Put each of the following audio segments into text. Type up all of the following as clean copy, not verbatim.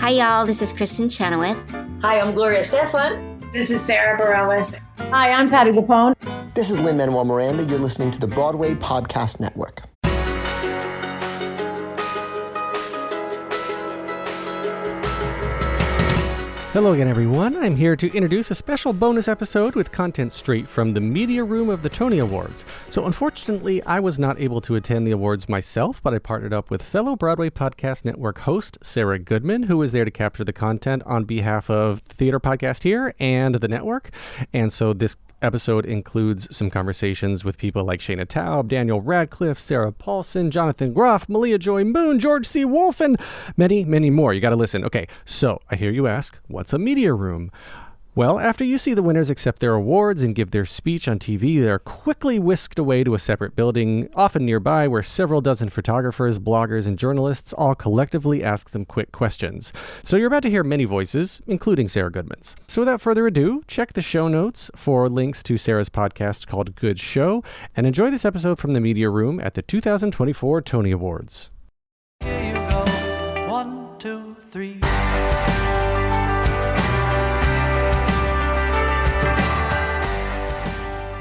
Hi, y'all. This is Kristen Chenoweth. Hi, I'm Gloria Stefan. This is Sarah Bareilles. Hi, I'm Patti LuPone. This is Lin-Manuel Miranda. You're listening to the Broadway Podcast Network. Hello again, everyone. I'm here to introduce a special bonus episode with content straight from the media room of the Tony Awards. So unfortunately, I was not able to attend the awards myself, but I partnered up with fellow Broadway Podcast Network host Sarah Goodman, who was there to capture the content on behalf of the theater podcast here and the network. And so this episode includes some conversations with people like Shaina Taub, Daniel Radcliffe, Sarah Paulson, Jonathan Groff, Maleah Joi Moon, George C. Wolfe, and many, many more. You got to listen. Okay, so I hear you ask, what's a media room? Well, after you see the winners accept their awards and give their speech on TV, they're quickly whisked away to a separate building, often nearby, where several dozen photographers, bloggers, and journalists all collectively ask them quick questions. So you're about to hear many voices, including Sarah Goodman's. So without further ado, check the show notes for links to Sarah's podcast called Good Show, and enjoy this episode from the Media Room at the 2024 Tony Awards. Here you go. 1, 2, 3.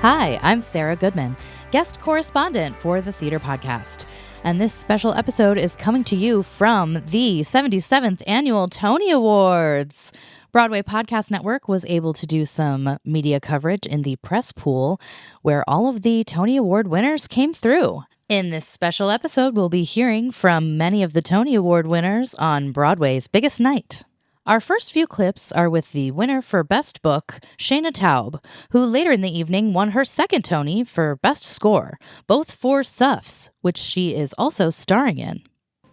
Hi, I'm Sarah Goodman, guest correspondent for the Theater Podcast. And this special episode is coming to you from the 77th Annual Tony Awards. Broadway Podcast Network was able to do some media coverage in the press pool where all of the Tony Award winners came through. In this special episode, we'll be hearing from many of the Tony Award winners on Broadway's biggest night. Our first few clips are with the winner for Best Book, Shaina Taub, who later in the evening won her second Tony for Best Score, both for Suffs, which she is also starring in.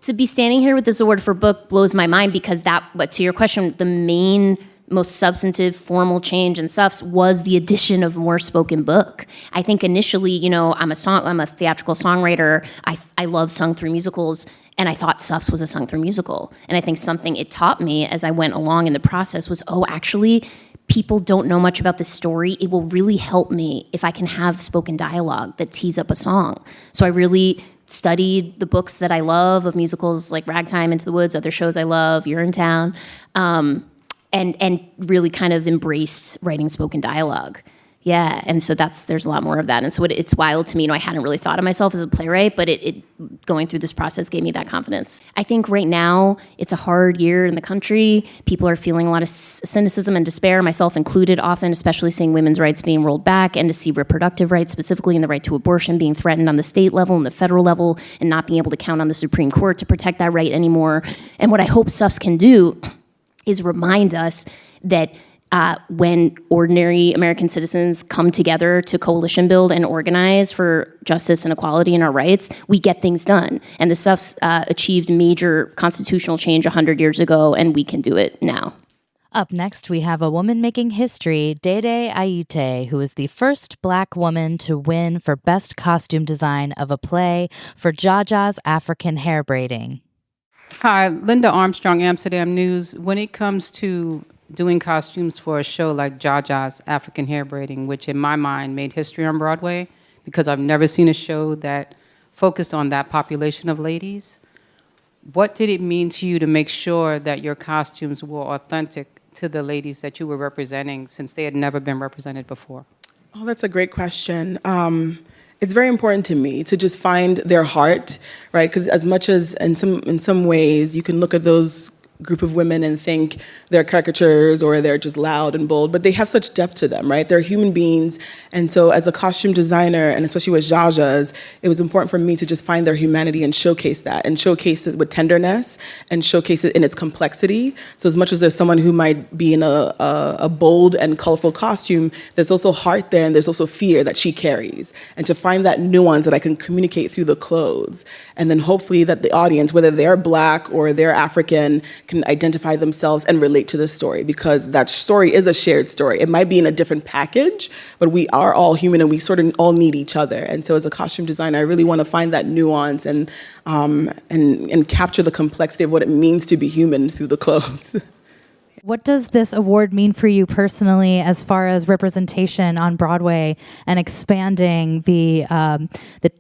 To be standing here with this award for book blows my mind because but to your question, the main, most substantive, formal change in Suffs was the addition of more spoken book. I think initially, I'm a theatrical songwriter. I love sung through musicals. And I thought Suffs was a sung-through musical. And I think something it taught me as I went along in the process was, actually, people don't know much about this story. It will really help me if I can have spoken dialogue that tees up a song. So I really studied the books that I love of musicals like Ragtime, Into the Woods, other shows I love, Urinetown, and really kind of embraced writing spoken dialogue. Yeah, and so there's a lot more of that. And so it's wild to me. I hadn't really thought of myself as a playwright, but it going through this process gave me that confidence. I think right now it's a hard year in the country. People are feeling a lot of cynicism and despair, myself included often, especially seeing women's rights being rolled back and to see reproductive rights, specifically in the right to abortion, being threatened on the state level and the federal level and not being able to count on the Supreme Court to protect that right anymore. And what I hope Suffs can do is remind us that when ordinary American citizens come together to coalition build and organize for justice and equality and our rights, we get things done. And the Suffs achieved major constitutional change 100 years ago, and we can do it now. Up next, we have a woman making history, Dede Ayite, who is the first Black woman to win for Best Costume Design of a Play for Jaja's African Hair Braiding. Hi, Linda Armstrong, Amsterdam News. When it comes to doing costumes for a show like Jaja's African Hair Braiding, which in my mind made history on Broadway, because I've never seen a show that focused on that population of ladies, what did it mean to you to make sure that your costumes were authentic to the ladies that you were representing, since they had never been represented before? Oh, that's a great question. It's very important to me to just find their heart, right? Because as much as in some ways you can look at those group of women and think they're caricatures or they're just loud and bold, but they have such depth to them, right? They're human beings. And so as a costume designer, and especially with Jaja's, it was important for me to just find their humanity and showcase that, and showcase it with tenderness, and showcase it in its complexity. So as much as there's someone who might be in a bold and colorful costume, there's also heart there, and there's also fear that she carries. And to find that nuance that I can communicate through the clothes, and then hopefully that the audience, whether they're Black or they're African, can identify themselves and relate to the story, because that story is a shared story. It might be in a different package, but we are all human and we sort of all need each other. And so as a costume designer, I really want to find that nuance and capture the complexity of what it means to be human through the clothes. What does this award mean for you personally as far as representation on Broadway and expanding the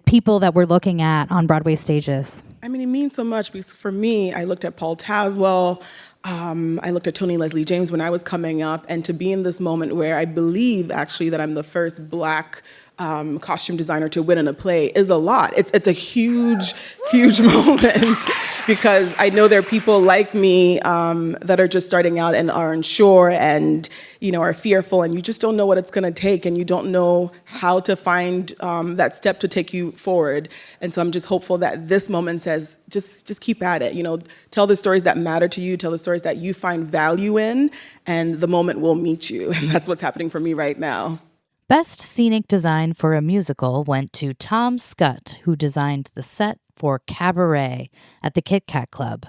people that we're looking at on Broadway stages? I mean, it means so much because for me, I looked at Paul Tazewell, I looked at Toni Leslie James when I was coming up, and to be in this moment where I believe actually that I'm the first Black costume designer to win in a play is a lot. It's a huge moment because I know there are people like me that are just starting out and are unsure and are fearful, and you just don't know what it's going to take, and you don't know how to find that step to take you forward. And so I'm just hopeful that this moment says just keep at it. Tell the stories that matter to you, tell the stories that you find value in, and the moment will meet you. And that's what's happening for me right now. Best Scenic Design for a Musical went to Tom Scutt, who designed the set for Cabaret at the Kit Kat Club.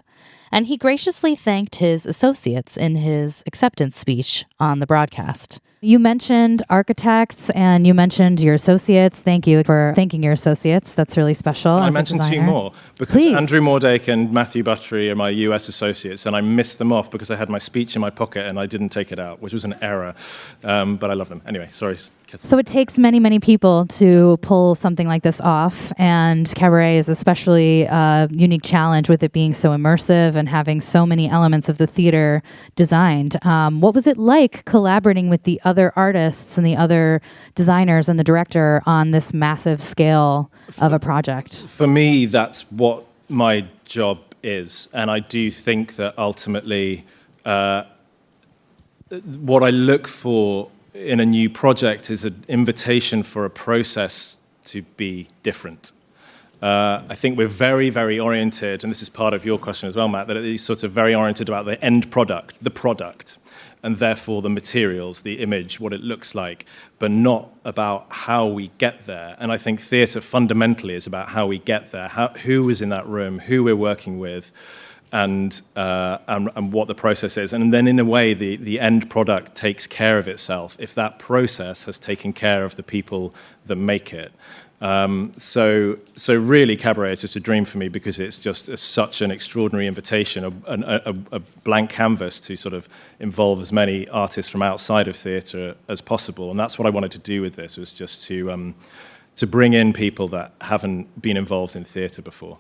And he graciously thanked his associates in his acceptance speech on the broadcast. You mentioned architects and you mentioned your associates. Thank you for thanking your associates. That's really special. I mentioned two more because Please. Andrew Mordake and Matthew Buttery are my US associates, and I missed them off because I had my speech in my pocket and I didn't take it out, which was an error. But I love them. Anyway, sorry. So it takes many, many people to pull something like this off, and Cabaret is especially a unique challenge with it being so immersive and having so many elements of the theater designed. What was it like collaborating with the other artists and the other designers and the director on this massive scale of a project? For me, that's what my job is, and I do think that ultimately what I look for in a new project is an invitation for a process to be different. I think we're very, very oriented, and this is part of your question as well, Matt, that it's sort of very oriented about the end product, and therefore the materials, the image, what it looks like, but not about how we get there. And I think theatre fundamentally is about how we get there, who is in that room, who we're working with, and what the process is. And then in a way, the end product takes care of itself if that process has taken care of the people that make it. So really, Cabaret is just a dream for me because it's just such an extraordinary invitation, a blank canvas to sort of involve as many artists from outside of theatre as possible. And that's what I wanted to do with this, was just to bring in people that haven't been involved in theatre before.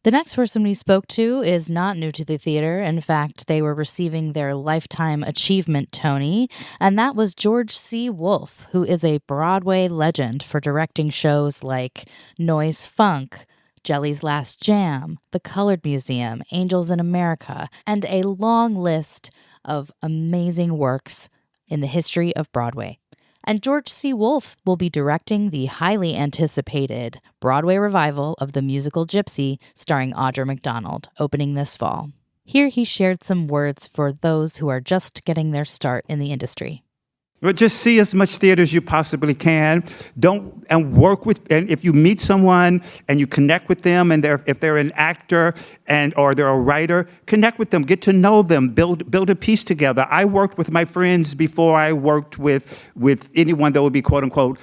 The next person we spoke to is not new to the theater. In fact, they were receiving their Lifetime Achievement Tony, and that was George C. Wolfe, who is a Broadway legend for directing shows like Noise Funk, Jelly's Last Jam, The Colored Museum, Angels in America, and a long list of amazing works in the history of Broadway. And George C. Wolfe will be directing the highly anticipated Broadway revival of the musical Gypsy, starring Audra McDonald, opening this fall. Here he shared some words for those who are just getting their start in the industry. But just see as much theater as you possibly can. And work with, and if you meet someone and you connect with them, and if they're an actor or they're a writer, connect with them, get to know them, build a piece together. I worked with my friends before I worked with anyone that would be quote unquote,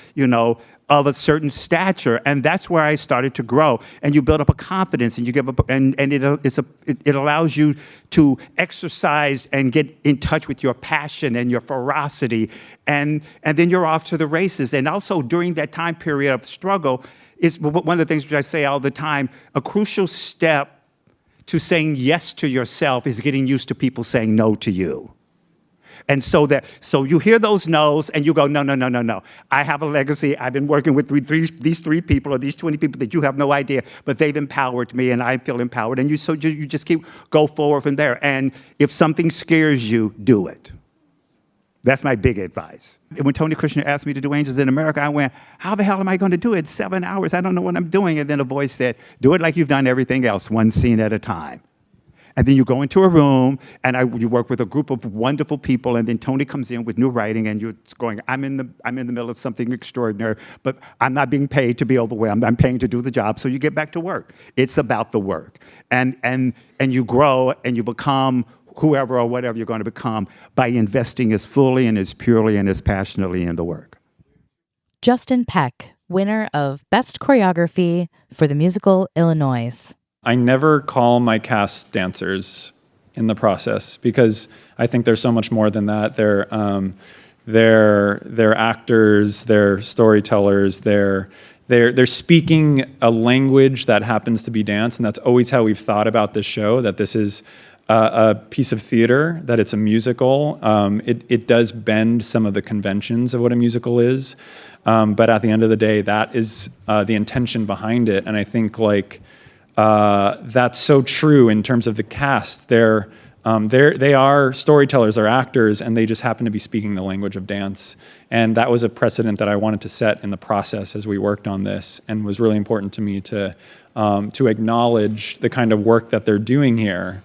of a certain stature, and that's where I started to grow. And you build up a confidence, and you give up, and it allows you to exercise and get in touch with your passion and your ferocity, and then you're off to the races. And also during that time period of struggle, is one of the things which I say all the time: a crucial step to saying yes to yourself is getting used to people saying no to you. And so you hear those no's and you go, no. I have a legacy. I've been working with these three people or these 20 people that you have no idea, but they've empowered me and I feel empowered. And you just go forward from there. And if something scares you, do it. That's my big advice. When Tony Kushner asked me to do Angels in America, I went, how the hell am I going to do it? 7 hours. I don't know what I'm doing. And then a voice said, do it like you've done everything else, one scene at a time. And then you go into a room, and you work with a group of wonderful people, and then Tony comes in with new writing, and you're going, I'm in the middle of something extraordinary, but I'm not being paid to be overwhelmed. I'm paying to do the job, so you get back to work. It's about the work. And you grow, and you become whoever or whatever you're going to become by investing as fully and as purely and as passionately in the work. Justin Peck, winner of Best Choreography for the musical Illinois. I never call my cast dancers in the process because I think they're so much more than that. They're actors, they're storytellers, they're speaking a language that happens to be dance, and that's always how we've thought about this show. That this is a piece of theater, that it's a musical. It does bend some of the conventions of what a musical is, but at the end of the day, that is the intention behind it. And I think that's so true in terms of the cast. They are storytellers, or actors, and they just happen to be speaking the language of dance. And that was a precedent that I wanted to set in the process as we worked on this, and was really important to me to acknowledge the kind of work that they're doing here,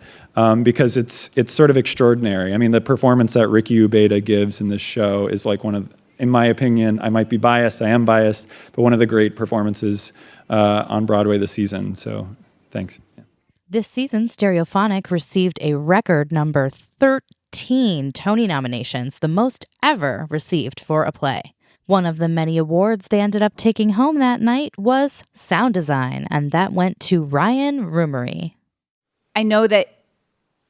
because it's sort of extraordinary. I mean, the performance that Ricky Ubeda gives in this show is like one of, in my opinion, I might be biased, I am biased, but one of the great performances on Broadway this season. So thanks. This season, Stereophonic received a record number 13 Tony nominations, the most ever received for a play. One of the many awards they ended up taking home that night was sound design, and that went to Ryan Rumery. I know that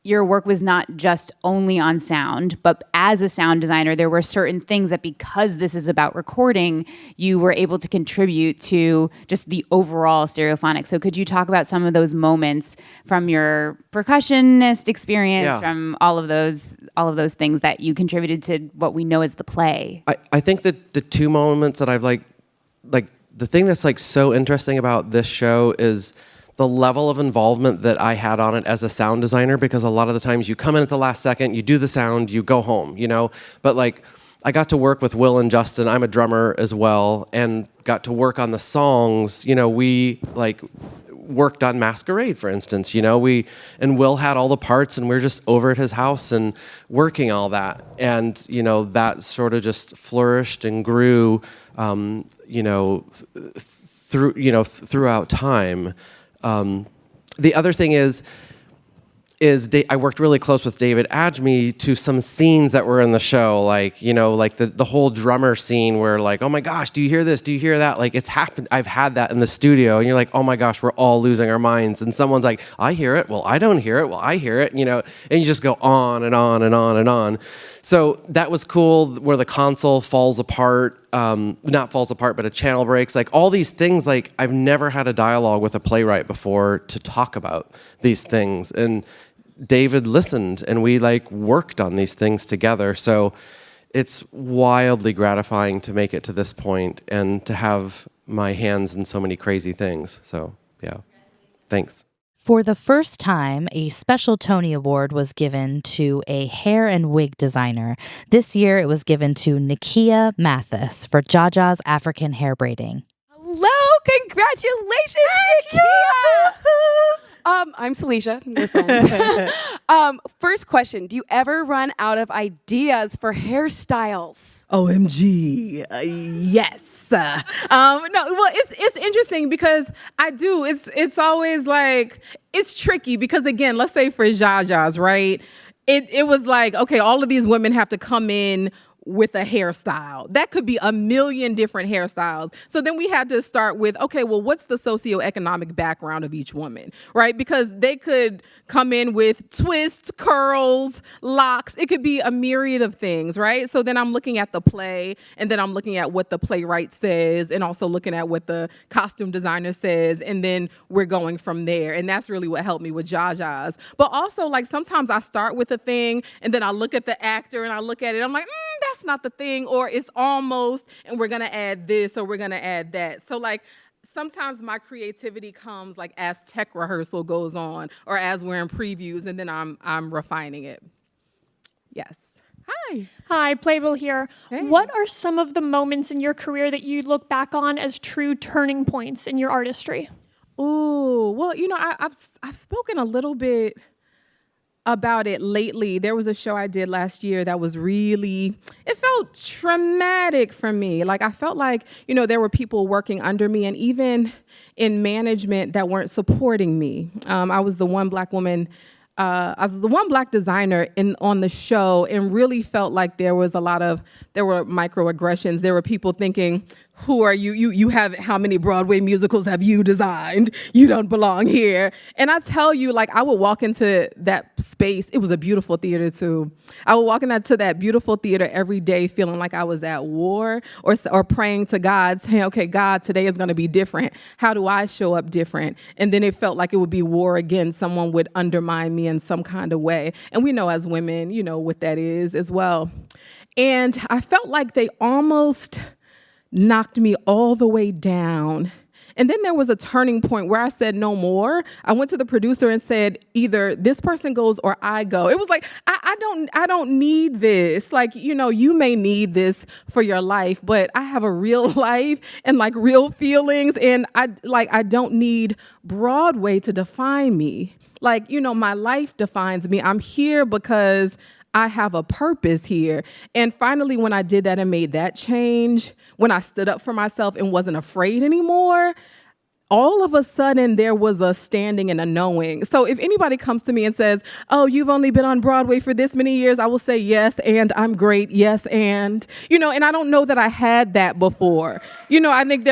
your work was not just only on sound, but as a sound designer, there were certain things that, because this is about recording, you were able to contribute to just the overall Stereophonic. So could you talk about some of those moments from your percussionist experience, from all of those things that you contributed to what we know as the play? I think that the two moments that I've like the thing that's like so interesting about this show is the level of involvement that I had on it as a sound designer, because a lot of the times you come in at the last second, you do the sound, you go home, But I got to work with Will and Justin. I'm a drummer as well, and got to work on the songs. We worked on Masquerade, for instance. And Will had all the parts, and we were just over at his house and working all that. And that sort of just flourished and grew, throughout time. The other thing is I worked really close with David Ajmi to some scenes that were in the show, the whole drummer scene where oh my gosh, do you hear this? Do you hear that? It's happened. I've had that in the studio, and you're like, oh my gosh, we're all losing our minds. And someone's like, I hear it. Well, I don't hear it. Well, I hear it. And you just go on and on and on and on. So that was cool, where the console falls apart, not falls apart, but a channel breaks. All these things, I've never had a dialogue with a playwright before to talk about these things. And David listened, and we worked on these things together. So it's wildly gratifying to make it to this point and to have my hands in so many crazy things. So yeah, thanks. For the first time, a special Tony Award was given to a hair and wig designer. This year, it was given to Nikiya Mathis for Jaja's African hair braiding. Hello, congratulations, Nikiya! I'm Celicia. We're friends. First question: do you ever run out of ideas for hairstyles? OMG, yes. No, well, it's interesting because I do. It's always it's tricky because, again, let's say for Jaja's, right? It was okay, all of these women have to come in with a hairstyle. That could be a million different hairstyles. So then we had to start with, okay, well, what's the socioeconomic background of each woman, right? Because they could come in with twists, curls, locks. It could be a myriad of things, right? So then I'm looking at the play, and then I'm looking at what the playwright says, and also looking at what the costume designer says, and then we're going from there. And that's really what helped me with Jaja's. But also, sometimes I start with a thing, and then I look at the actor, and I look at it, I'm like, that's not the thing, or it's almost, and we're gonna add this, or we're gonna add that. So sometimes my creativity comes as tech rehearsal goes on, or as we're in previews, and then I'm refining it. Yes. Hi, Playbill here. Hey. What are some of the moments in your career that you look back on as true turning points in your artistry? Ooh, well, I've spoken a little bit about it lately. There was a show I did last year that was it felt traumatic for me. I felt there were people working under me, and even in management, that weren't supporting me. I was the one black woman, I was the one black designer on the show, and really felt like there were microaggressions. There were people thinking who are you? You haven't, how many Broadway musicals have you designed? You don't belong here. And I tell you, like, I would walk into that space. It was a beautiful theater too. I would walk into that beautiful theater every day feeling like I was at war, or praying to God, saying, okay, God, today is going to be different. How do I show up different? And then it felt like it would be war again. Someone would undermine me in some kind of way. And we know as women, you know what that is as well. And I felt like they almost knocked me all the way down. And then there was a turning point where I said no more. I went to the producer and said, either this person goes or I go. It was like, I don't need this. Like, you know, you may need this for your life, but I have a real life and like real feelings. And I don't need Broadway to define me. Like, you know, my life defines me. I'm here because I have a purpose here. And finally, when I did that and made that change, when I stood up for myself and wasn't afraid anymore, all of a sudden there was a standing and a knowing. So if anybody comes to me and says, oh, you've only been on Broadway for this many years, I will say, yes, and I'm great. Yes, and, you know, and I don't know that I had that before. You know, I think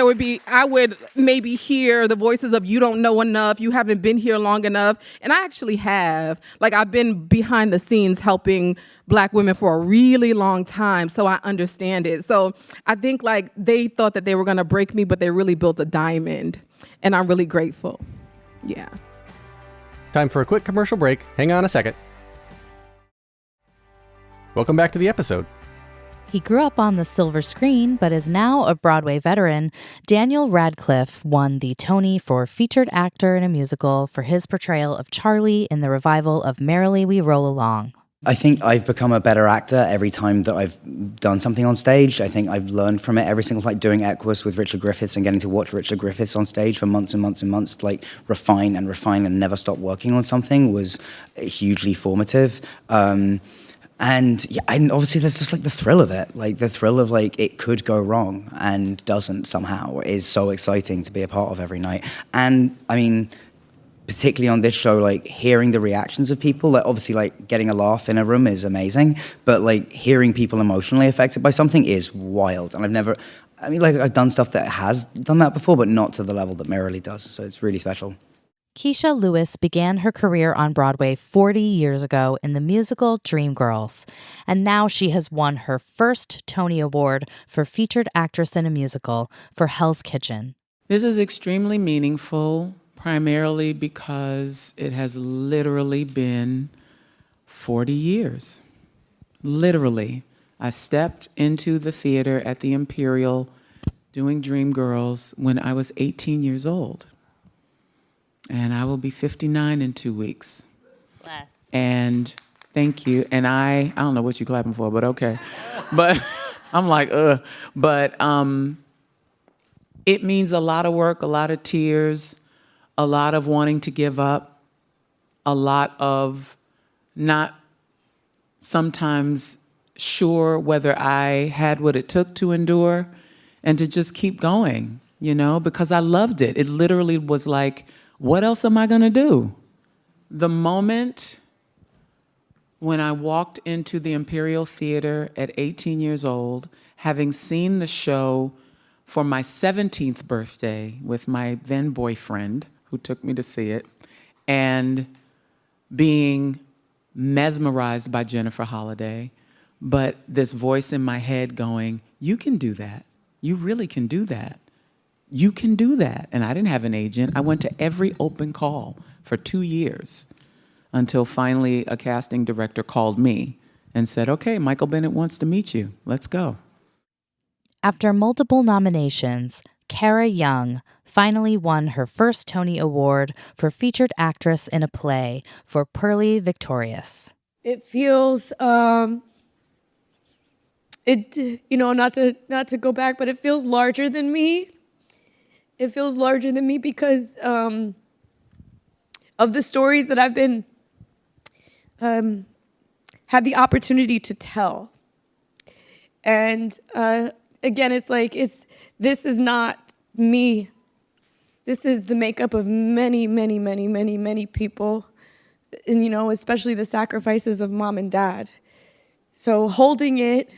I would maybe hear the voices of, you don't know enough, you haven't been here long enough. And I actually have. Like, I've been behind the scenes helping Black women for a really long time, so I understand it. So I think like they thought that they were gonna break me, but they really built a diamond. And I'm really grateful. Yeah. Time for a quick commercial break. Hang on a second. Welcome back to the episode. He grew up on the silver screen, but is now a Broadway veteran. Daniel Radcliffe won the Tony for Featured Actor in a Musical for his portrayal of Charlie in the revival of Merrily We Roll Along. I think I've become a better actor every time that I've done something on stage. I think I've learned from it every single, like doing Equus with Richard Griffiths and getting to watch Richard Griffiths on stage for months and months and months, to like refine and never stop working on something was hugely formative. And yeah, and obviously there's just like the thrill of it, like the thrill of like it could go wrong and doesn't somehow is so exciting to be a part of every night. And I mean, particularly on this show, like hearing the reactions of people, like obviously like getting a laugh in a room is amazing, but like hearing people emotionally affected by something is wild. And I've done stuff that has done that before, but not to the level that Merrily does. So it's really special. Kecia Lewis began her career on Broadway 40 years ago in the musical Dreamgirls, and now she has won her first Tony Award for Featured Actress in a Musical for Hell's Kitchen. This is extremely meaningful, primarily because it has literally been 40 years. Literally. I stepped into the theater at the Imperial doing Dreamgirls when I was 18 years old. And I will be 59 in 2 weeks. Bless. And thank you. And I don't know what you're clapping for, but okay. But I'm like, ugh. But it means a lot of work, a lot of tears, a lot of wanting to give up, a lot of not sometimes sure whether I had what it took to endure and to just keep going, you know, because I loved it. It literally was like, what else am I gonna do? The moment when I walked into the Imperial Theater at 18 years old, having seen the show for my 17th birthday with my then boyfriend, who took me to see it, and being mesmerized by Jennifer Holliday, but this voice in my head going, you can do that. You really can do that. You can do that. And I didn't have an agent. I went to every open call for 2 years until finally a casting director called me and said, okay, Michael Bennett wants to meet you. Let's go. After multiple nominations, Kara Young finally won her first Tony Award for Featured Actress in a Play for Pearly Victorious. It feels, not to go back, but it feels larger than me. It feels larger than me because of the stories that I've been had the opportunity to tell. And again, it's like this is not me. This is the makeup of many, many, many, many, many people, and especially the sacrifices of mom and dad. So holding it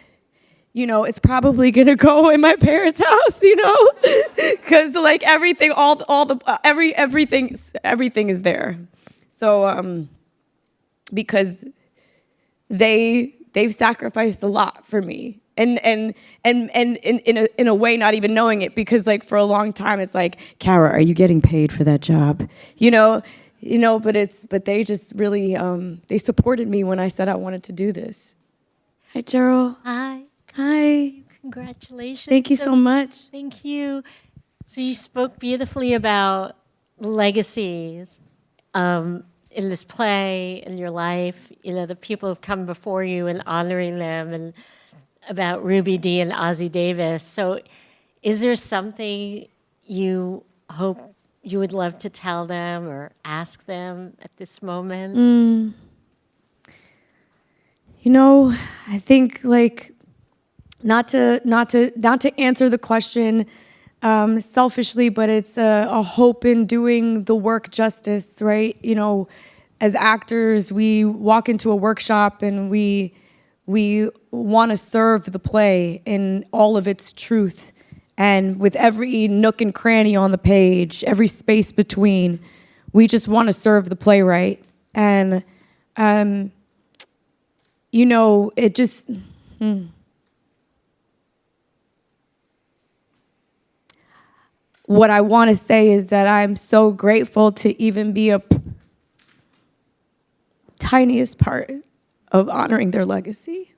it's probably gonna go in my parents' house, because like everything, everything is there. So because they've sacrificed a lot for me, and in a way not even knowing it, because like for a long time it's like, Kara, are you getting paid for that job? But they just really they supported me when I said I wanted to do this. Hi, Gerald. Hi. Hi. Congratulations. Thank you so much. Thank you. So you spoke beautifully about legacies in this play, in your life, the people who've come before you and honoring them, and about Ruby Dee and Ossie Davis. So is there something you hope you would love to tell them or ask them at this moment? I think like not to answer the question selfishly, but it's a hope in doing the work justice, right? As actors, we walk into a workshop and we want to serve the play in all of its truth, and with every nook and cranny on the page, every space between, we just want to serve the playwright. And it just what I want to say is that I'm so grateful to even be a tiniest part of honoring their legacy.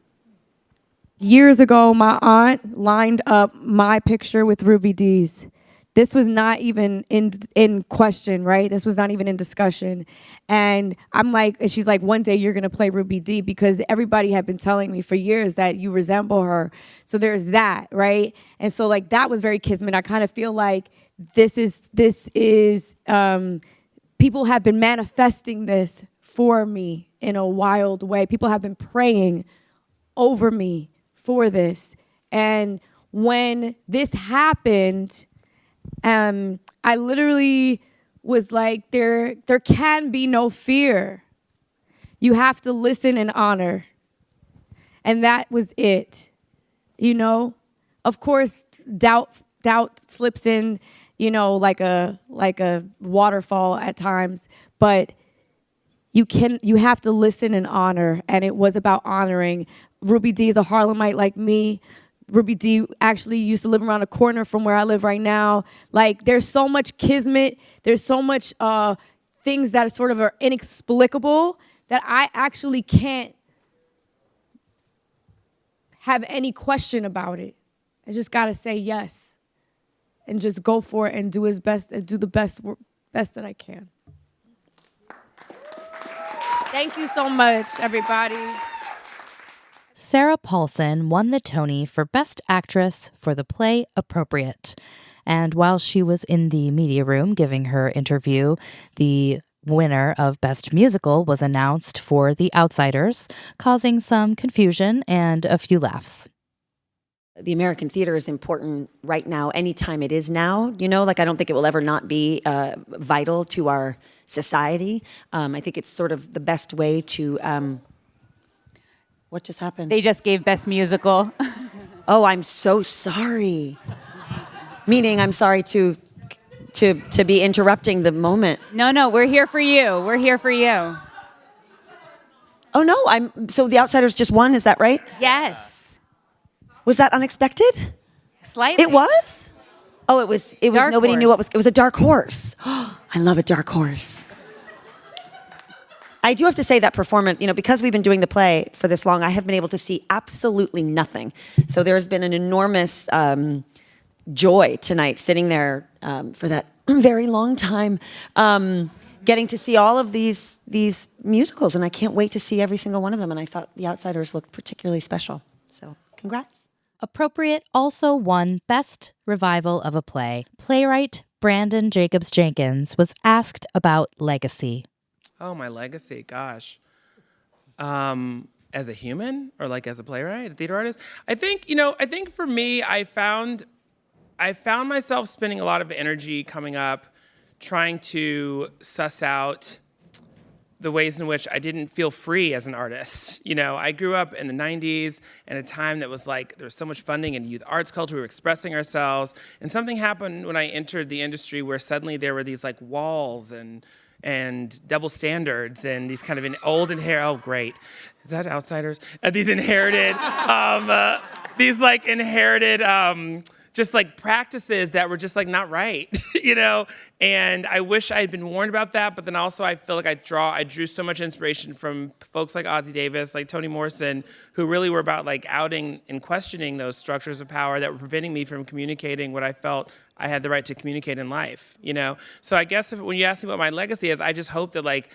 Years ago, my aunt lined up my picture with Ruby Dee's. This was not even in question, right? This was not even in discussion. And she's like, one day you're gonna play Ruby Dee, because everybody had been telling me for years that you resemble her. So there's that, right? And so like that was very kismet. I kind of feel like this is people have been manifesting this for me in a wild way. People have been praying over me for this. And when this happened, I literally was like, there can be no fear. You have to listen and honor. And that was it. Of course, doubt slips in, like a waterfall at times, but you have to listen and honor. And it was about honoring. Ruby Dee is a Harlemite like me. Ruby Dee actually used to live around the corner from where I live right now. Like, there's so much kismet. There's so much things that sort of are inexplicable that I actually can't have any question about it. I just gotta say yes, and just go for it and do his best and do the best that I can. Thank you so much, everybody. Sarah Paulson won the Tony for Best Actress for the play Appropriate. And while she was in the media room giving her interview, the winner of Best Musical was announced for The Outsiders, causing some confusion and a few laughs. The American theater is important right now, anytime it is now. I don't think it will ever not be vital to our society. I think it's sort of the best way to... What just happened? They just gave Best Musical. Oh, I'm so sorry. Meaning I'm sorry to be interrupting the moment. No, we're here for you. We're here for you. Oh no, so The Outsiders just won, is that right? Yes. Was that unexpected? Slightly. It was? Oh, it was Dark nobody horse. knew it was a dark horse. I love a dark horse. I do have to say that performance, because we've been doing the play for this long, I have been able to see absolutely nothing. So there's been an enormous joy tonight sitting there for that very long time, getting to see all of these musicals, and I can't wait to see every single one of them. And I thought The Outsiders looked particularly special. So congrats. Appropriate also won Best Revival of a Play. Playwright Branden Jacobs-Jenkins was asked about legacy. Oh, my legacy, gosh. As a human or like as a playwright, a theater artist? I think for me, I found myself spending a lot of energy coming up trying to suss out the ways in which I didn't feel free as an artist. You know, I grew up in the 90s in a time that was like, there was so much funding in youth arts culture, we were expressing ourselves, and something happened when I entered the industry where suddenly there were these like walls and double standards and these kind of old inherited, oh great, is that Outsiders? These inherited, just like practices that were just like not right, you know? And I wish I had been warned about that, but then also I feel like I drew so much inspiration from folks like Ossie Davis, like Toni Morrison, who really were about like outing and questioning those structures of power that were preventing me from communicating what I felt I had the right to communicate in life, you know? So I guess when you ask me what my legacy is, I just hope that like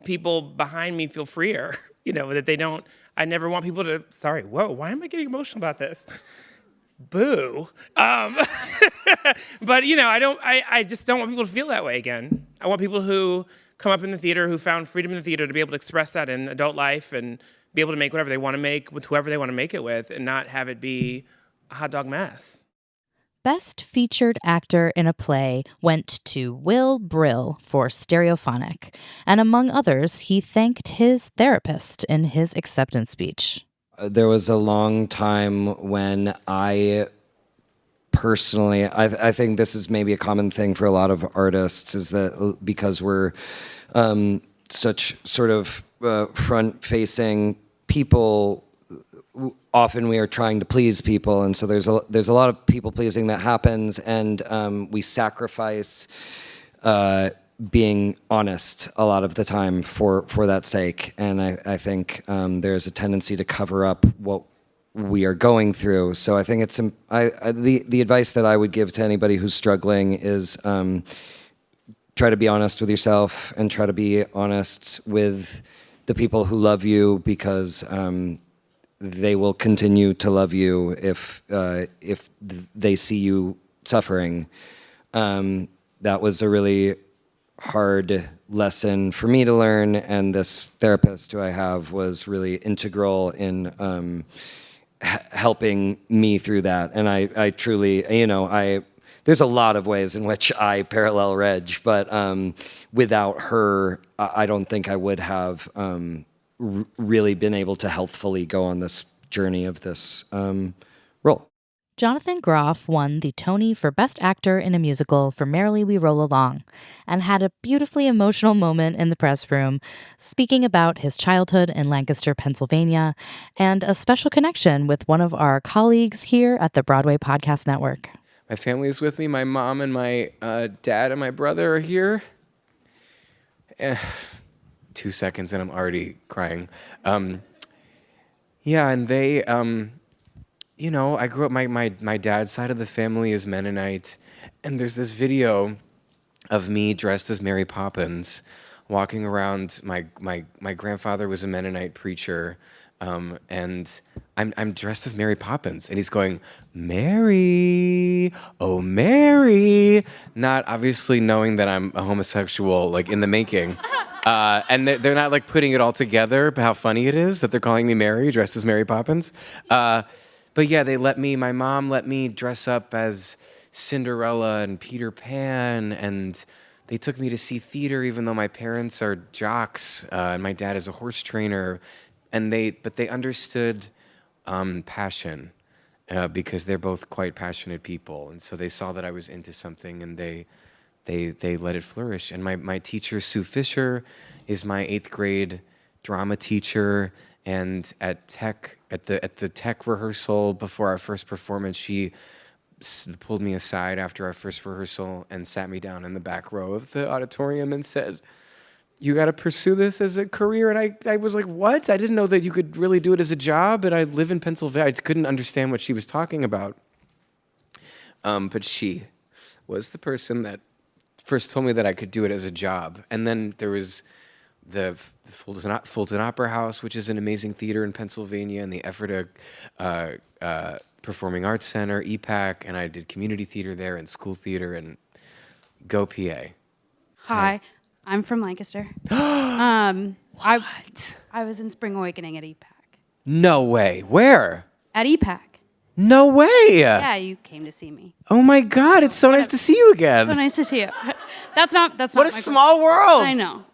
people behind me feel freer, you know, that they don't, I never want people to, sorry, whoa, why am I getting emotional about this? Boo. But you know, I just don't want people to feel that way again. I want people who come up in the theater, who found freedom in the theater, to be able to express that in adult life and be able to make whatever they want to make with whoever they want to make it with and not have it be a hot dog mess. Best Featured Actor in a Play went to Will Brill for Stereophonic, and among others, he thanked his therapist in his acceptance speech. There was a long time when I personally, I think this is maybe a common thing for a lot of artists, is that because we're such sort of front-facing people, often we are trying to please people, and so there's a lot of people-pleasing that happens, and we sacrifice being honest a lot of the time for that sake. And I think there's a tendency to cover up what we are going through. So I think it's the advice that I would give to anybody who's struggling is try to be honest with yourself and try to be honest with the people who love you, because they will continue to love you if they see you suffering. That was a really hard lesson for me to learn, and this therapist who I have was really integral in helping me through that. And I truly, you know, there's a lot of ways in which I parallel Reg, but without her, I don't think I would have really been able to healthfully go on this journey of this role. Jonathan Groff won the Tony for Best Actor in a Musical for Merrily We Roll Along, and had a beautifully emotional moment in the press room, speaking about his childhood in Lancaster, Pennsylvania, and a special connection with one of our colleagues here at the Broadway Podcast Network. My family is with me. My mom and my dad and my brother are here. 2 seconds and I'm already crying. Yeah, and they... you know, I grew up, my dad's side of the family is Mennonite, and there's this video of me dressed as Mary Poppins walking around. My grandfather was a Mennonite preacher, and I'm dressed as Mary Poppins, and he's going, Mary, oh Mary, not obviously knowing that I'm a homosexual, like in the making. And they're not like putting it all together, but how funny it is that they're calling me Mary, dressed as Mary Poppins. But yeah, my mom let me dress up as Cinderella and Peter Pan, and they took me to see theater even though my parents are jocks, and my dad is a horse trainer, but they understood passion, because they're both quite passionate people, and so they saw that I was into something, and they let it flourish. And my teacher, Sue Fisher, is my 8th grade drama teacher. And at the Tech rehearsal before our first performance, she pulled me aside after our first rehearsal and sat me down in the back row of the auditorium and said, "You got to pursue this as a career." And I was like, "What?" I didn't know that you could really do it as a job. And I live in Pennsylvania. I couldn't understand what she was talking about. But she was the person that first told me that I could do it as a job. And then there was the Fulton Opera House, which is an amazing theater in Pennsylvania, and the Ephrata Performing Arts Center, EPAC, and I did community theater there and school theater, and go PA. Hi, I'm from Lancaster. I was in Spring Awakening at EPAC. No way. Where? At EPAC. No way. Yeah, you came to see me. Oh my God, it's so nice to see you again. So nice to see you. That's not What a my small world. I know.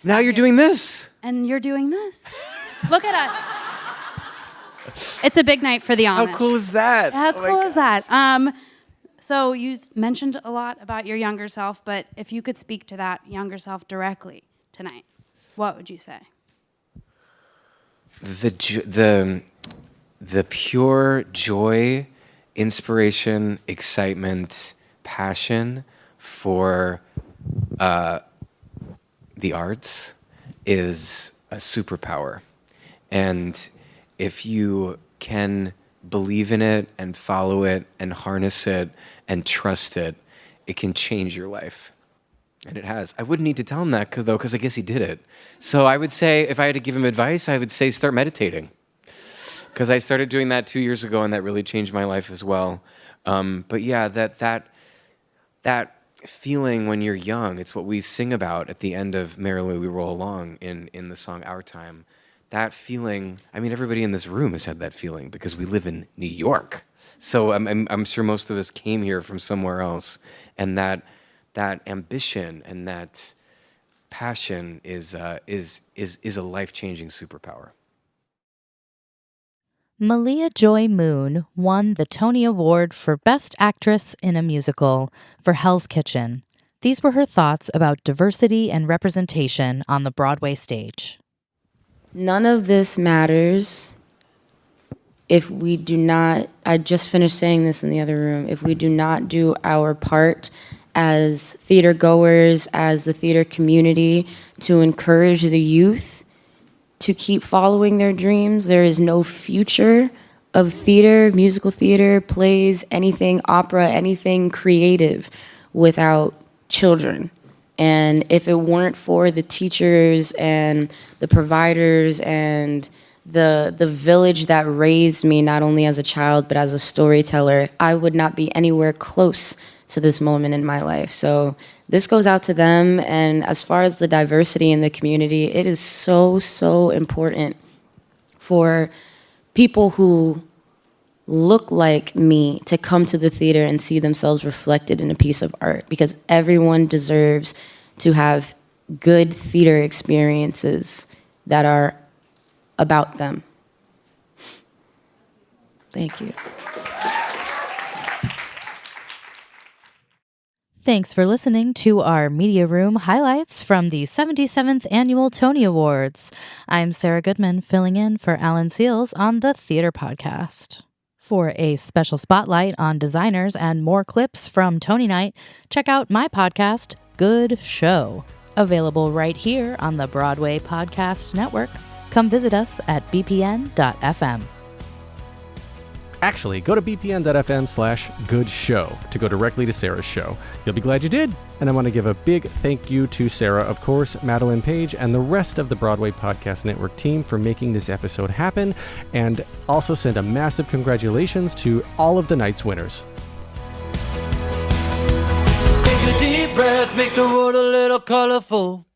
Now you're doing this. And you're doing this. Look at us. It's a big night for the Amish. How cool is that? How Oh my cool is that? So you mentioned a lot about your younger self, but if you could speak to that younger self directly tonight, what would you say? The pure joy, inspiration, excitement, passion for the arts is a superpower. And if you can believe in it and follow it and harness it and trust it, it can change your life. And it has. I wouldn't need to tell him that because I guess he did it. So I would say, if I had to give him advice, I would say start meditating. Because I started doing that 2 years ago, and that really changed my life as well. But yeah, that feeling when you're young, it's what we sing about at the end of Merrily We Roll Along in the song Our Time. That feeling, I mean, everybody in this room has had that feeling because we live in New York. So I'm sure most of us came here from somewhere else. And that ambition and that passion is a life-changing superpower. Maleah Joi Moon won the Tony Award for Best Actress in a Musical for Hell's Kitchen. These were her thoughts about diversity and representation on the Broadway stage. None of this matters if we do not, I just finished saying this in the other room, if we do not do our part as theater goers, as the theater community, to encourage the youth to keep following their dreams. There is no future of theater, musical theater, plays, anything, opera, anything creative without children. And if it weren't for the teachers and the providers and the village that raised me, not only as a child, but as a storyteller, I would not be anywhere close to this moment in my life. So this goes out to them. And as far as the diversity in the community, it is so, so important for people who look like me to come to the theater and see themselves reflected in a piece of art, because everyone deserves to have good theater experiences that are about them. Thank you. Thanks for listening to our Media Room highlights from the 77th Annual Tony Awards. I'm Sarah Goodman, filling in for Alan Seals on the Theater Podcast. For a special spotlight on designers and more clips from Tony Night, check out my podcast, Good Show, available right here on the Broadway Podcast Network. Come visit us at bpn.fm. Actually, go to bpn.fm/goodshow to go directly to Sarah's show. You'll be glad you did. And I want to give a big thank you to Sarah, of course, Madeline Page, and the rest of the Broadway Podcast Network team for making this episode happen. And also send a massive congratulations to all of the night's winners. Take a deep breath, make the world a little colorful.